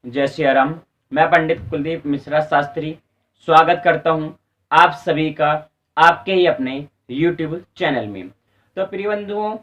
जय सिया राम। मैं पंडित कुलदीप मिश्रा शास्त्री स्वागत करता हूं आप सभी का आपके ही अपने YouTube चैनल में। तो प्रिय बंधुओं,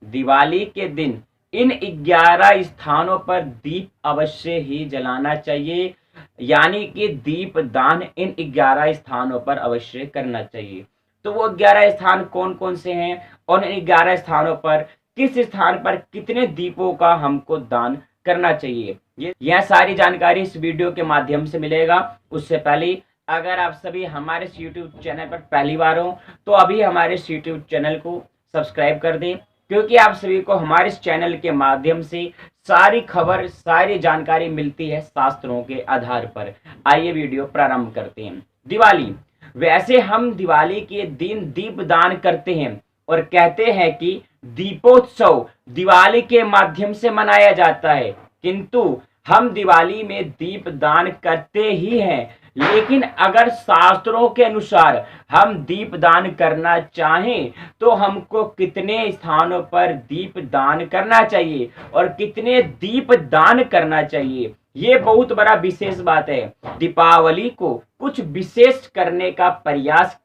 दिवाली के दिन इन 11 स्थानों पर दीप अवश्य ही जलाना चाहिए, यानी कि दीप दान इन 11 स्थानों पर अवश्य करना चाहिए। तो वो 11 स्थान कौन कौन से हैं और इन 11 स्थानों पर किस स्थान पर कितने दीपों का हमको दान करना चाहिए, यह सारी जानकारी इस वीडियो के माध्यम से मिलेगा। उससे पहले अगर आप सभी हमारे इस YouTube चैनल पर पहली बार हो तो अभी हमारे इस YouTube चैनल को सब्सक्राइब कर दें, क्योंकि आप सभी को हमारे इस चैनल के माध्यम से सारी खबर सारी जानकारी मिलती है शास्त्रों के आधार पर। आइए वीडियो प्रारंभ करते हैं। दिवाली, वैसे हम दिवाली के दिन दीप दान करते हैं और कहते हैं कि दीपोत्सव दिवाली के माध्यम से मनाया जाता है, किंतु हम दिवाली में दीप दान करते ही हैं, लेकिन अगर शास्त्रों के अनुसार हम दीप दान करना चाहें तो हमको कितने स्थानों पर दीप दान करना चाहिए और कितने दीप दान करना चाहिए, ये बहुत बड़ा विशेष बात है। दीपावली को कुछ विशेष करने का प्रयास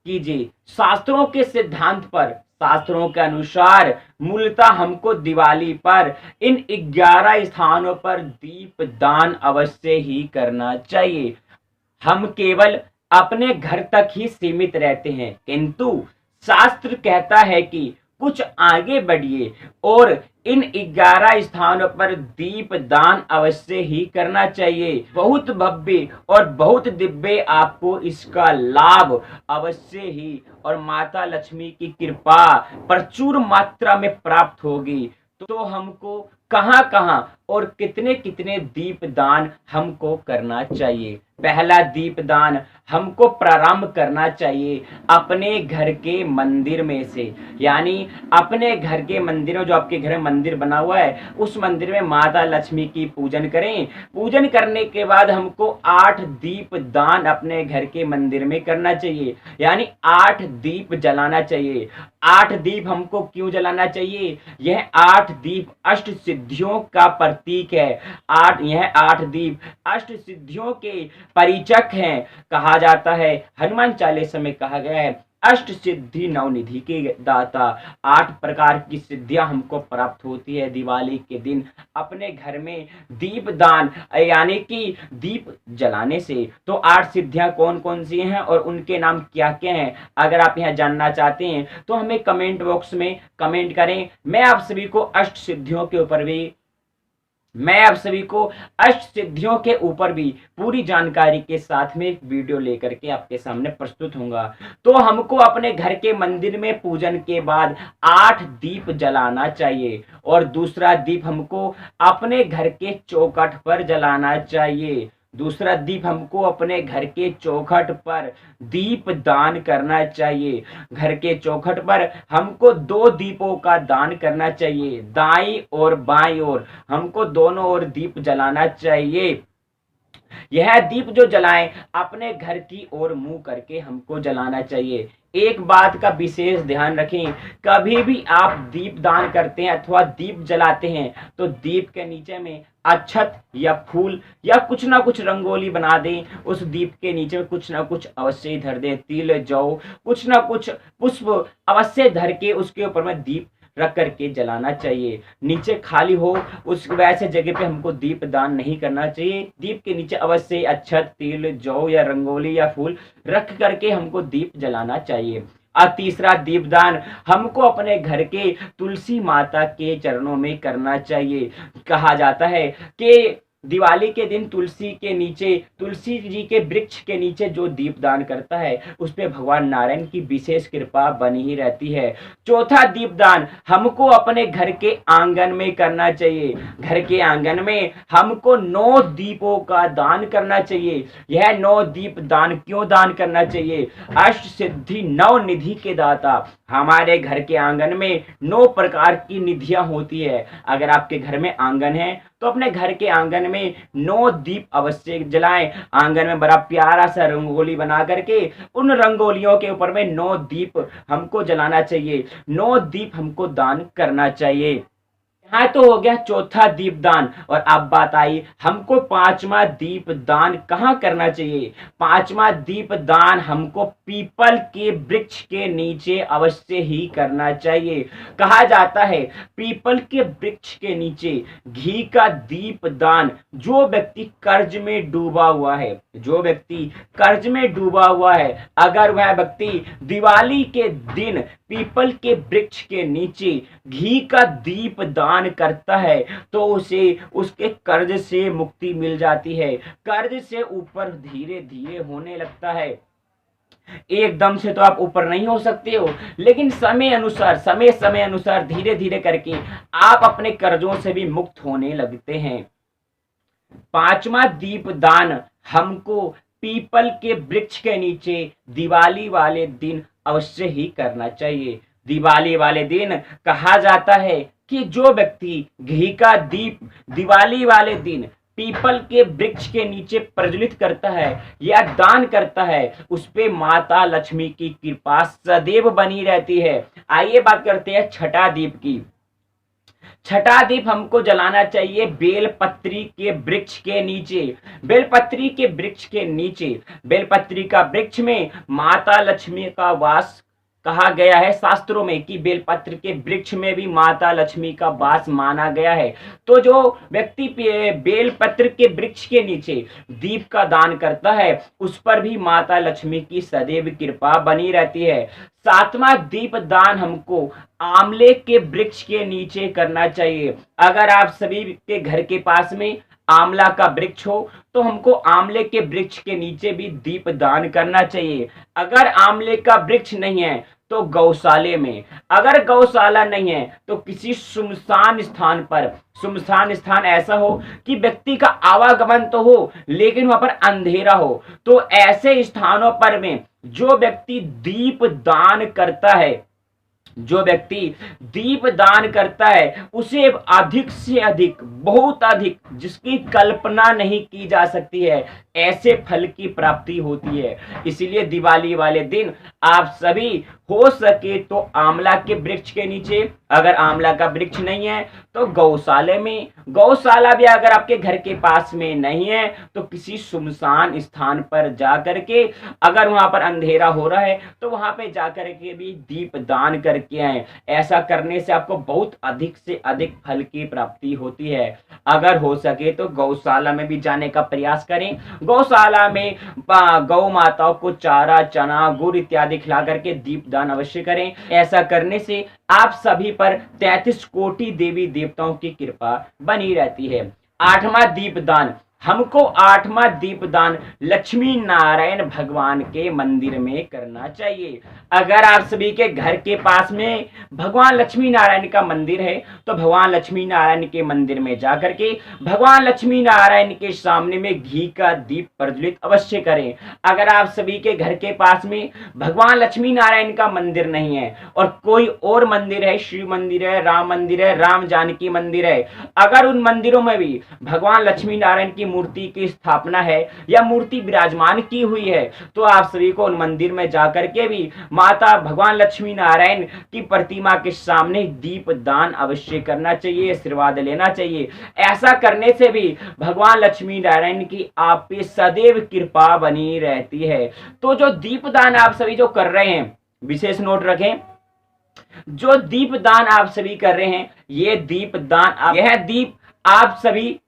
कीजिए शास्त्रों के सिद्धांत पर। शास्त्रों के अनुसार मूलतः हमको दिवाली पर इन 11 स्थानों पर दीप दान अवश्य ही करना चाहिए। हम केवल अपने घर तक ही सीमित रहते हैं, किंतु शास्त्र कहता है कि कुछ आगे बढ़िए और इन 11 स्थानों पर दीप दान अवश्य ही करना चाहिए। बहुत भव्य और बहुत दिव्य आपको इसका लाभ अवश्य ही और माता लक्ष्मी की कृपा प्रचुर मात्रा में प्राप्त होगी। तो हमको कहां कहां और कितने कितने दीप दान हमको करना चाहिए। पहला दीप दान हमको प्रारंभ करना चाहिए अपने घर के मंदिर में से, यानी अपने घर के मंदिर में, जो आपके घर में मंदिर बना हुआ है उस मंदिर में माता लक्ष्मी की पूजन करें। पूजन करने के बाद हमको 8 दीप दान अपने घर के मंदिर में करना चाहिए, यानी 8 दीप जलाना चाहिए। 8 दीप हमको क्यों जलाना चाहिए? यह 8 दीप अष्ट सिद्धियों का प्रतीक है। यह 8 दीप अष्ट सिद्धियों के परिचक हैं। कहा जाता है, हनुमान चालीसा में कहा गया है, अष्ट सिद्धि नवनिधि के दाता। 8 प्रकार की सिद्धियां हमको प्राप्त होती है दिवाली के दिन अपने घर में दीप दान यानी कि दीप जलाने से। तो 8 सिद्धियां कौन कौन सी हैं और उनके नाम क्या क्या हैं, अगर आप यहां जानना चाहते हैं तो हमें कमेंट बॉक्स में कमेंट करें। मैं आप सभी को अष्ट सिद्धियों के ऊपर भी पूरी जानकारी के साथ में एक वीडियो लेकर के आपके सामने प्रस्तुत होऊंगा। तो हमको अपने घर के मंदिर में पूजन के बाद 8 दीप जलाना चाहिए और दूसरा दीप हमको अपने घर के चौखट पर जलाना चाहिए। दूसरा दीप हमको अपने घर के चौखट पर दीप दान करना चाहिए। घर के चौखट पर हमको 2 दीपों का दान करना चाहिए, दाईं और बाईं ओर हमको दोनों ओर दीप जलाना चाहिए। यह दीप जो जलाएं अपने घर की ओर मुंह करके हमको जलाना चाहिए। एक बात का विशेष ध्यान रखें, कभी भी आप दीप दान करते हैं अथवा दीप जलाते हैं तो दीप के नीचे में अक्षत या फूल या कुछ ना कुछ रंगोली बना दें। उस दीप के नीचे में कुछ ना कुछ अवश्य धर दें, तिल जौ कुछ ना कुछ पुष्प अवश्य धर के उसके ऊपर में दीप रख करके जलाना चाहिए। नीचे खाली हो उस वैसे जगह पे हमको दीप दान नहीं करना चाहिए। दीप के नीचे अवश्य अक्षत, तिल, जौ या रंगोली या फूल रख करके हमको दीप जलाना चाहिए। और तीसरा दीपदान हमको अपने घर के तुलसी माता के चरणों में करना चाहिए। कहा जाता है कि दिवाली के दिन तुलसी जी के वृक्ष के नीचे जो दीपदान करता है उस पे भगवान नारायण की विशेष कृपा बनी ही रहती है। चौथा दीपदान हमको अपने घर के आंगन में करना चाहिए। घर के आंगन में हमको 9 दीपों का दान करना चाहिए। यह 9 दीप दान क्यों दान करना चाहिए? अष्ट सिद्धि 9 निधि के दाता। हमारे घर के आंगन में 9 प्रकार की निधियां होती है। अगर आपके घर में आंगन है तो अपने घर के आंगन में 9 दीप अवश्य जलाएं। आंगन में बड़ा प्यारा सा रंगोली बना करके उन रंगोलियों के ऊपर में 9 दीप हमको जलाना चाहिए। 9 दीप हमको दान करना चाहिए। हाँ, तो हो गया चौथा दीपदान। और अब बात आई हमको पांचवा दीपदान कहाँ करना चाहिए। पांचवा दीपदान हमको पीपल के वृक्ष के नीचे अवश्य ही करना चाहिए। कहा जाता है पीपल के वृक्ष के नीचे घी का दीपदान, जो व्यक्ति कर्ज में डूबा हुआ है, जो व्यक्ति कर्ज में डूबा हुआ है, अगर वह व्यक्ति दिवाली के दिन पीपल के वृक्ष के नीचे घी का दीप दान करता है तो उसे उसके कर्ज से मुक्ति मिल जाती है। कर्ज से ऊपर धीरे धीरे होने लगता है। एकदम से तो आप ऊपर नहीं हो सकते हो, लेकिन समय समय अनुसार धीरे धीरे करके आप अपने कर्जों से भी मुक्त होने लगते हैं। पांचवा दीपदान हमको पीपल के वृक्ष के नीचे दिवाली वाले दिन अवश्य ही करना चाहिए। दिवाली वाले दिन कहा जाता है कि जो व्यक्ति घी का दीप दिवाली वाले दिन पीपल के वृक्ष के नीचे प्रज्वलित करता है या दान करता है, उस पे माता लक्ष्मी की कृपा सदैव बनी रहती है। आइए बात करते हैं छठा दीप की। छठा दीप हमको जलाना चाहिए बेलपत्री के वृक्ष के नीचे। बेलपत्री के वृक्ष के नीचे, बेलपत्री का वृक्ष में माता लक्ष्मी का वास कहा गया है शास्त्रों में कि बेलपत्र के वृक्ष में भी माता लक्ष्मी का वास माना गया है। तो जो व्यक्ति बेलपत्र के वृक्ष के नीचे दीप का दान करता है उस पर भी माता लक्ष्मी की सदैव कृपा बनी रहती है। सातवां दीप दान हमको आंवले के वृक्ष के नीचे करना चाहिए। अगर आप सभी के घर के पास में आंवला का वृक्ष हो तो हमको आंवले के वृक्ष के नीचे भी दीप दान करना चाहिए। अगर आंवले का वृक्ष नहीं है तो गौशाले में, अगर गौशाला नहीं है तो किसी सुनसान स्थान पर, सुनसान स्थान ऐसा हो कि व्यक्ति का आवागमन तो हो लेकिन वहां पर अंधेरा हो, तो ऐसे स्थानों पर में जो व्यक्ति दीप दान करता है, जो व्यक्ति दीप दान करता है उसे अधिक से अधिक, बहुत अधिक, जिसकी कल्पना नहीं की जा सकती है, ऐसे फल की प्राप्ति होती है। इसीलिए दिवाली वाले दिन आप सभी हो सके तो आंवला के वृक्ष के नीचे, अगर आंवला का वृक्ष नहीं है तो गौशाले में, गौशाला भी अगर आपके घर के पास में नहीं है तो किसी सुनसान स्थान पर जाकर के, अगर वहां पर अंधेरा हो रहा है तो वहां पे जाकर के भी दीप दान करके आए। ऐसा करने से आपको बहुत अधिक से अधिक फल की प्राप्ति होती है। अगर हो सके तो गौशाला में भी जाने का प्रयास करें। गौशाला में गौ माताओं को चारा, चना, गुड़ इत्यादि खिला करके दीप दान अवश्य करें। ऐसा करने से आप सभी पर 33 कोटि देवी देवताओं की कृपा बनी रहती है। आठवां दीपदान हमको, आठवां दीपदान लक्ष्मी नारायण भगवान के मंदिर में करना चाहिए। अगर आप सभी के घर के पास में भगवान लक्ष्मी नारायण का मंदिर है तो भगवान लक्ष्मी नारायण के मंदिर में जाकर के भगवान लक्ष्मी नारायण के सामने में घी का दीप प्रज्वलित अवश्य करें। अगर आप सभी के घर के पास में भगवान लक्ष्मी नारायण का मंदिर नहीं है और कोई और मंदिर है, शिव मंदिर है, राम जानकी मंदिर है, अगर उन मंदिरों में भी भगवान लक्ष्मी नारायण की मूर्ति की स्थापना है या मूर्ति विराजमान की हुई है तो आप सभी को उन मंदिर में जाकर के भी माता भगवान लक्ष्मी नारायण की प्रतिमा के सामने दीप दान अवश्य करना चाहिए, आशीर्वाद लेना चाहिए। ऐसा करने से भी भगवान लक्ष्मी नारायण की आप पे सदैव कृपा बनी रहती है। तो जो दीप दान आप सभी जो कर रहे हैं, विशेष नोट रखें, जो दीप दान आप सभी कर रहे हैं ये दीप दान, यह दीप आप सभी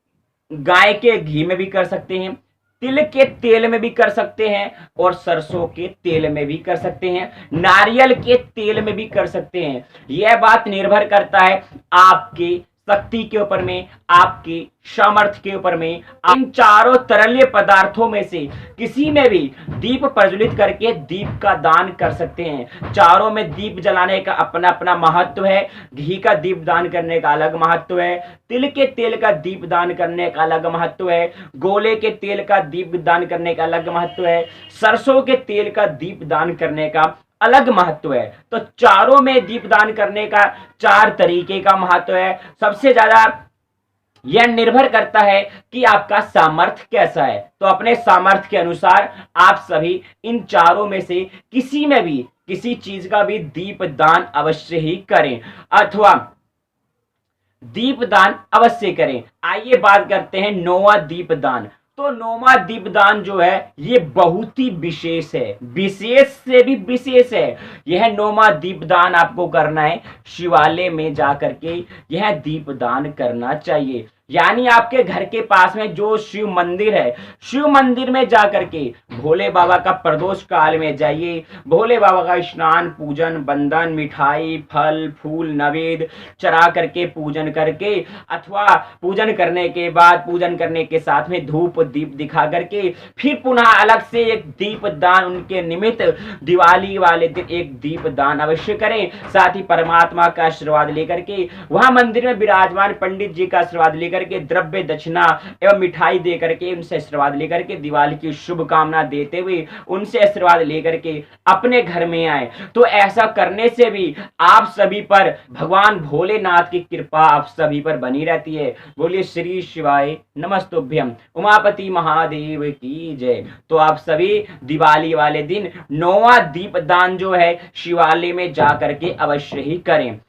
गाय के घी में भी कर सकते हैं, तिल के तेल में भी कर सकते हैं और सरसों के तेल में भी कर सकते हैं, नारियल के तेल में भी कर सकते हैं। यह बात निर्भर करता है आपकी शक्ति के ऊपर में, आपकी सामर्थ्य के ऊपर में। इन चारों तरलीय पदार्थों में से किसी में भी दीप प्रज्वलित करके दीप का दान कर सकते हैं। चारों में दीप जलाने का अपना अपना महत्व है। घी का दीप दान करने का अलग महत्व है, तिल के तेल का दीप दान करने का अलग महत्व है, गोले के तेल का दीप दान करने का अलग महत्व है, सरसों के तेल का दीप दान करने का अलग महत्व है। तो चारों में दीपदान करने का 4 तरीके का महत्व है। सबसे ज्यादा यह निर्भर करता है कि आपका सामर्थ्य कैसा है। तो अपने सामर्थ्य के अनुसार आप सभी इन चारों में से किसी में भी किसी चीज का भी दीप दान अवश्य ही करें। अथवा दीपदान अवश्य करें। आइए बात करते हैं 9वां दीपदान। तो 9वां दीपदान जो है ये बहुत ही विशेष है, विशेष से भी विशेष है। यह 9वां दीपदान आपको करना है, शिवालय में जाकर के यह दीपदान करना चाहिए। यानी आपके घर के पास में जो शिव मंदिर है, शिव मंदिर में जाकर के भोले बाबा का प्रदोष काल में जाइए, भोले बाबा का स्नान पूजन बंदन मिठाई फल फूल नवेद चढ़ा करके पूजन करके, अथवा पूजन करने के बाद पूजन करने के साथ में धूप दीप दिखा करके फिर पुनः अलग से एक दीप दान उनके निमित्त दिवाली वाले दिन एक दीप दान अवश्य करें। साथ ही परमात्मा का आशीर्वाद लेकर के वहां मंदिर में विराजमान पंडित जी का आशीर्वाद लेकर के द्रव्य दक्षिणा एवं मिठाई दे करके उनसे आशीर्वाद लेकर के दिवाली की शुभकामना देते हुए उनसे आशीर्वाद लेकर के अपने घर में आए। तो ऐसा करने से भी आप सभी पर भगवान भोलेनाथ की कृपा आप सभी पर बनी रहती है। बोलिए श्री शिवाय नमस्तुभ्यम, उमापति महादेव की जय। तो आप सभी दिवाली वाले दिन 9वां दीपदान जो है शिवालय में जाकर के अवश्य ही करें।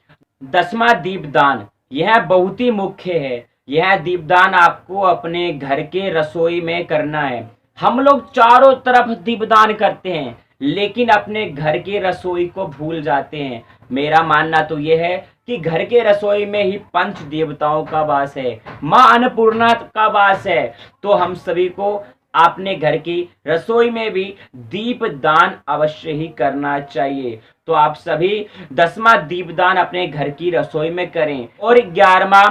10वां दीपदान यह बहुत ही मुख्य है। यह दीपदान आपको अपने घर के रसोई में करना है। हम लोग चारों तरफ दीपदान करते हैं लेकिन अपने घर के रसोई को भूल जाते हैं। मेरा मानना तो यह है कि घर के रसोई में ही पंच देवताओं का वास है, मां अन्नपूर्णा का वास है। तो हम सभी को अपने घर की रसोई में भी दीपदान अवश्य ही करना चाहिए। तो आप सभी 10वां दीपदान अपने घर की रसोई में करें। और 11वां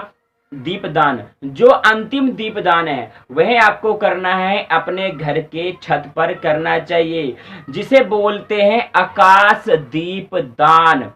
दीपदान जो अंतिम दीपदान है वह आपको करना है अपने घर के छत पर करना चाहिए, जिसे बोलते हैं आकाश दीपदान।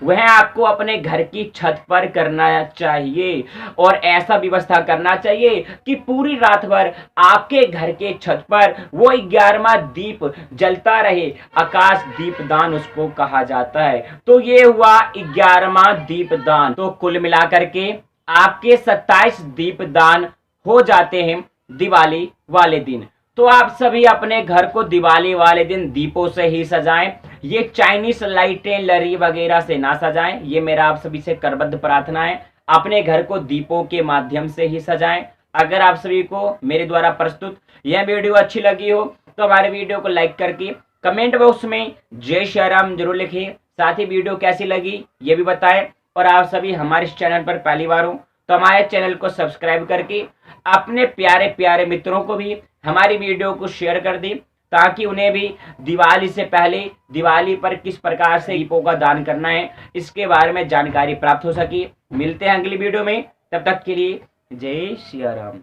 वह आपको अपने घर की छत पर करना चाहिए और ऐसा व्यवस्था करना चाहिए कि पूरी रात भर आपके घर के छत पर वो 11वां दीप जलता रहे। आकाश दीपदान उसको कहा जाता है। तो ये हुआ 11वां दीपदान। तो कुल मिलाकर के आपके 27 दीपदान हो जाते हैं दिवाली वाले दिन। तो आप सभी अपने घर को दिवाली वाले दिन दीपों से ही सजाएं। ये चाइनीज लाइटें लरी वगैरह से ना सजाएं। ये मेरा आप सभी से करबद्ध प्रार्थना है। अपने घर को दीपों के माध्यम से ही सजाएं। अगर आप सभी को मेरे द्वारा प्रस्तुत यह वीडियो अच्छी लगी हो तो हमारे वीडियो को लाइक करके कमेंट बॉक्स में जय श्री राम जरूर लिखें। साथ ही वीडियो कैसी लगी ये भी बताएं। और आप सभी हमारे इस चैनल पर पहली बार हो तो हमारे चैनल को सब्सक्राइब करके अपने प्यारे प्यारे मित्रों को भी हमारी वीडियो को शेयर कर दें, ताकि उन्हें भी दिवाली से पहले दिवाली पर किस प्रकार से दीपों का दान करना है इसके बारे में जानकारी प्राप्त हो सके। मिलते हैं अगली वीडियो में, तब तक के लिए जय श्री राम।